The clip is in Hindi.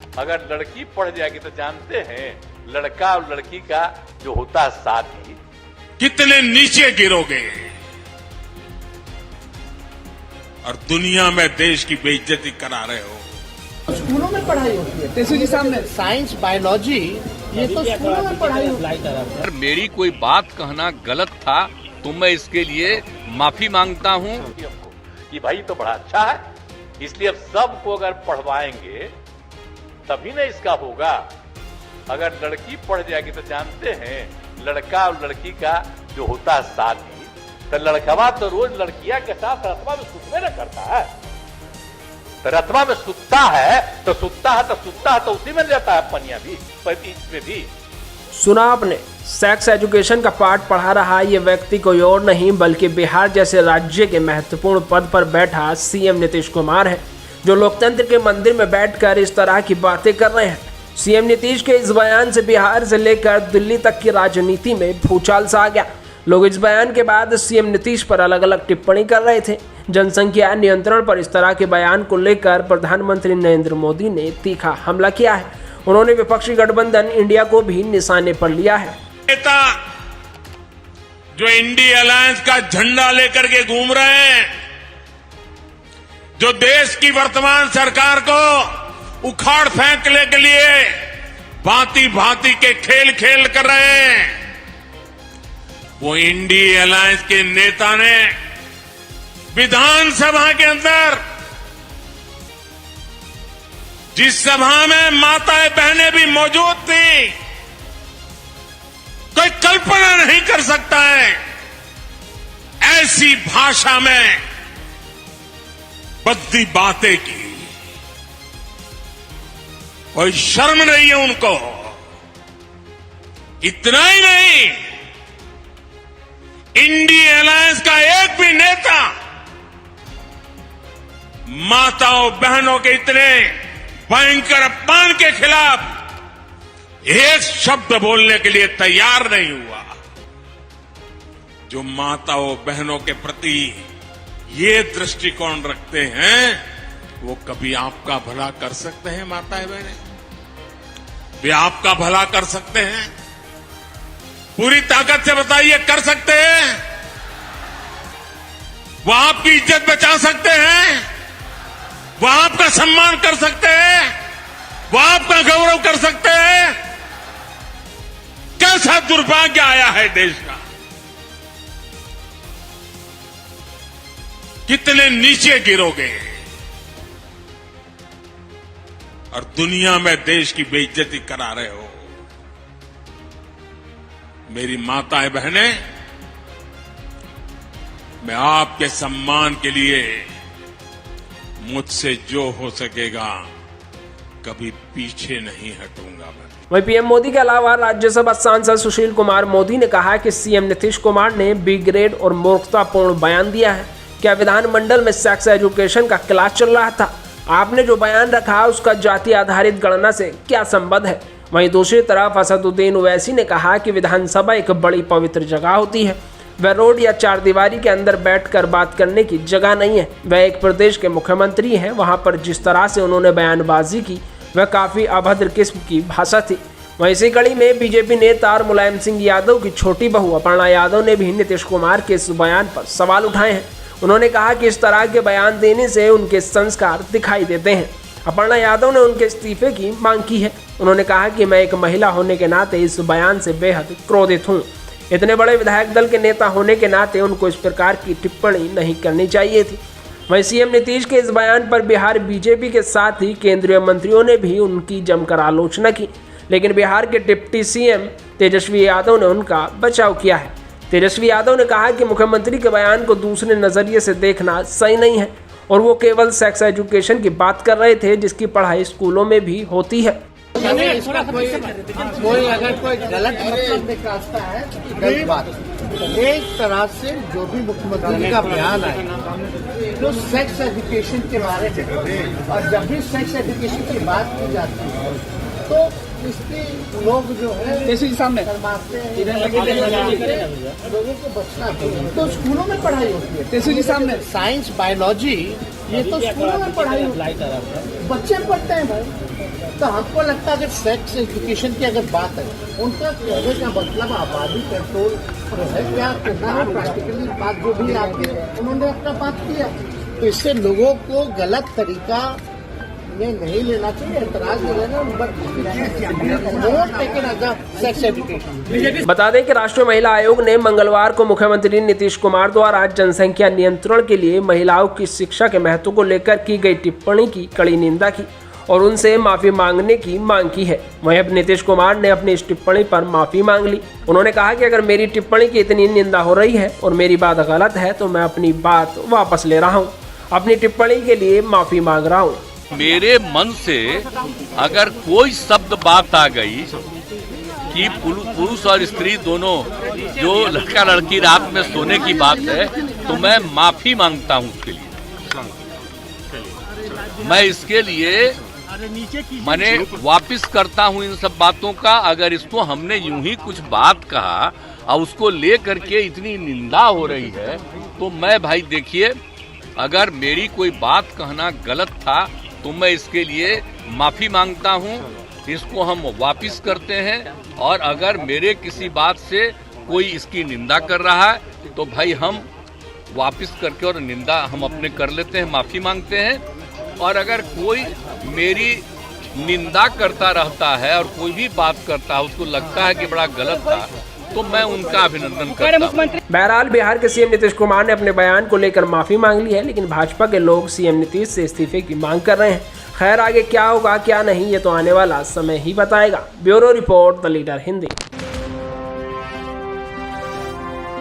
अगर लड़की पढ़ जाएगी तो जानते हैं लड़का और लड़की का जो होता है साथी, कितने नीचे गिरोगे और दुनिया में देश की बेइज्जती करा रहे हो। स्कूलों में पढ़ाई होती है तेजस्वी जी सामने साइंस बायोलॉजी, ये तो स्कूलों में पढ़ाई होती है। अगर मेरी कोई बात कहना गलत था तो मैं इसके लिए माफी मांगता हूं। कि भाई तो बड़ा अच्छा है, इसलिए अब सबको अगर पढ़वाएंगे तभी ना इसका होगा। अगर लड़की पढ़ जाएगी तो जानते हैं लड़का और लड़की का जो होता है साथी, तो लड़कवा तो रोज लड़कियां के साथ रतवा में सुतने न करता है। तो रतवा में सुतता है तो उसी में रहता है पनिया भी, इसमें भी। सुना आपने, सेक्स एजुकेशन का पाठ पढ़ा रहा ये व्यक्ति कोई और नहीं बल्कि बिहार जैसे राज्य के महत्वपूर्ण पद पर बैठा सीएम नीतीश कुमार है, जो लोकतंत्र के मंदिर में बैठकर इस तरह की बातें कर रहे हैं। सीएम नीतीश के इस बयान से बिहार से लेकर दिल्ली तक की राजनीति में भूचाल सा आ गया। लोग इस बयान के बाद सीएम नीतीश पर अलग अलग टिप्पणी कर रहे थे। जनसंख्या नियंत्रण पर इस तरह के बयान को लेकर प्रधानमंत्री नरेंद्र मोदी ने तीखा हमला किया है। उन्होंने विपक्षी गठबंधन इंडिया को भी निशाने पर लिया है। नेता जो इंडिया अलायंस का झंडा लेकर के घूम रहे हैं, जो देश की वर्तमान सरकार को उखाड़ फेंकने के लिए भांति भांति के खेल खेल कर रहे हैं, वो इंडिया अलायंस के नेता ने विधानसभा के अंदर, जिस सभा में माताएं बहनें भी मौजूद थी, कोई कल्पना नहीं कर सकता है ऐसी भाषा में बद्दी बातें की। कोई शर्म नहीं है उनको। इतना ही नहीं, इंडिया अलायंस का एक भी नेता माताओं बहनों के इतने भयंकर अपमान के खिलाफ एक शब्द बोलने के लिए तैयार नहीं हुआ। जो माताओं बहनों के प्रति ये दृष्टिकोण रखते हैं, वो कभी आपका भला कर सकते हैं? माताएं बहनें, वे आपका भला कर सकते हैं? पूरी ताकत से बताइए, कर सकते हैं? वो आपकी इज्जत बचा सकते हैं? वो आपका सम्मान कर सकते हैं? वो आपका गौरव कर सकते हैं? कैसा दुर्भाग्य आया है देश का। कितने नीचे गिरोगे और दुनिया में देश की बेइज्जती करा रहे हो। मेरी माताएं बहनें, मैं आपके सम्मान के लिए मुझसे जो हो सकेगा कभी पीछे नहीं हटूंगा। वहीं पीएम मोदी के अलावा राज्यसभा सांसद सुशील कुमार मोदी ने कहा कि सीएम नीतीश कुमार ने बी ग्रेड और मूर्खतापूर्ण बयान दिया है। क्या विधानमंडल में सेक्स एजुकेशन का क्लास चल रहा था? आपने जो बयान रखा उसका जाति आधारित गणना से क्या संबंध है? वहीं दूसरी तरफ असदुद्दीन ओवैसी ने कहा कि विधानसभा एक बड़ी पवित्र जगह होती है, वह रोड या चारदीवारी के अंदर बैठकर बात करने की जगह नहीं है। वह एक प्रदेश के मुख्यमंत्री हैं, वहां पर जिस तरह से उन्होंने बयानबाजी की वह काफी अभद्र किस्म की भाषा थी। वहीं इसी कड़ी में बीजेपी नेता और मुलायम सिंह यादव की छोटी बहू अपर्णा यादव ने भी नीतीश कुमार के इस बयान पर सवाल उठाए हैं। उन्होंने कहा कि इस तरह के बयान देने से उनके संस्कार दिखाई देते हैं। अपर्णा यादव ने उनके इस्तीफे की मांग की है। उन्होंने कहा कि मैं एक महिला होने के नाते इस बयान से बेहद क्रोधित हूँ। इतने बड़े विधायक दल के नेता होने के नाते उनको इस प्रकार की टिप्पणी नहीं करनी चाहिए थी। वहीं सीएम नीतीश के इस बयान पर बिहार बीजेपी के साथ ही केंद्रीय मंत्रियों ने भी उनकी जमकर आलोचना की, लेकिन बिहार के डिप्टी सीएम तेजस्वी यादव ने उनका बचाव किया है। तेजस्वी यादव ने कहा कि मुख्यमंत्री के बयान को दूसरे नजरिए से देखना सही नहीं है और वो केवल सेक्स एजुकेशन की बात कर रहे थे, जिसकी पढ़ाई स्कूलों में भी होती है। कोई अगर कोई गलत मतलब निकालता है गलत बात। एक तरह से जो भी मुख्यमंत्री का बयान है तो सेक्स एजुकेशन के बारे में, और जब भी सेक्स एजुकेशन की बात की जाती है तो इसके लोग जो है सामने लोगों को बचना चाहिए। तो स्कूलों में पढ़ाई होती है तेजस्वी सामने साइंस बायोलॉजी, ये तो स्कूलों में पढ़ाई होती है, बच्चे पढ़ते हैं भाई। तो हमको लगता है अगर सेक्स एजुकेशन की अगर बात है, उनका कहने का मतलब आबादी कंट्रोल जो है क्या करना है, प्रैक्टिकली बात जो भी आपकी उन्होंने अपना बात किया, तो इससे लोगों को गलत तरीका में नहीं लेना चाहिए, एतराज नहीं लेना, सेक्स एजुकेशन। बता दें कि राष्ट्रीय महिला आयोग ने मंगलवार को मुख्यमंत्री नीतीश कुमार द्वारा जनसंख्या नियंत्रण के लिए महिलाओं की शिक्षा के महत्व को लेकर की गई टिप्पणी की कड़ी निंदा की और उनसे माफी मांगने की मांग की है। वहीं अब नीतीश कुमार ने अपनी इस टिप्पणी पर माफी मांग ली। उन्होंने कहा कि अगर मेरी टिप्पणी की इतनी निंदा हो रही है और मेरी बात गलत है तो मैं अपनी बात वापस ले रहा हूँ, अपनी टिप्पणी के लिए माफी मांग रहा हूँ। मेरे मन से अगर कोई शब्द बात आ गई कि पुरुष और स्त्री दोनों जो लड़का लड़की रात में सोने की बात है, तो मैं माफी मांगता हूँ उसके लिए। मैं इसके लिए मैंने वापिस करता हूँ इन सब बातों का। अगर इसको हमने यूं ही कुछ बात कहा और उसको ले करके इतनी निंदा हो रही है, तो मैं भाई देखिए, अगर मेरी कोई बात कहना गलत था तो मैं इसके लिए माफी मांगता हूं। इसको हम वापिस करते हैं, और अगर मेरे किसी बात से कोई इसकी निंदा कर रहा है तो भाई हम वापिस करके और निंदा हम अपने कर लेते हैं, माफी मांगते हैं। और अगर कोई मेरी निंदा करता रहता है और कोई भी बात करता है, उसको लगता है कि बड़ा गलत था, तो मैं उनका अभिनंदन करता हूं। बहरहाल बिहार के सीएम नीतीश कुमार ने अपने बयान को लेकर माफी मांग ली है, लेकिन भाजपा के लोग सीएम नीतीश से इस्तीफे की मांग कर रहे हैं। खैर आगे क्या होगा क्या नहीं, ये तो आने वाला समय ही बताएगा। Bureau report, the leader Hindi.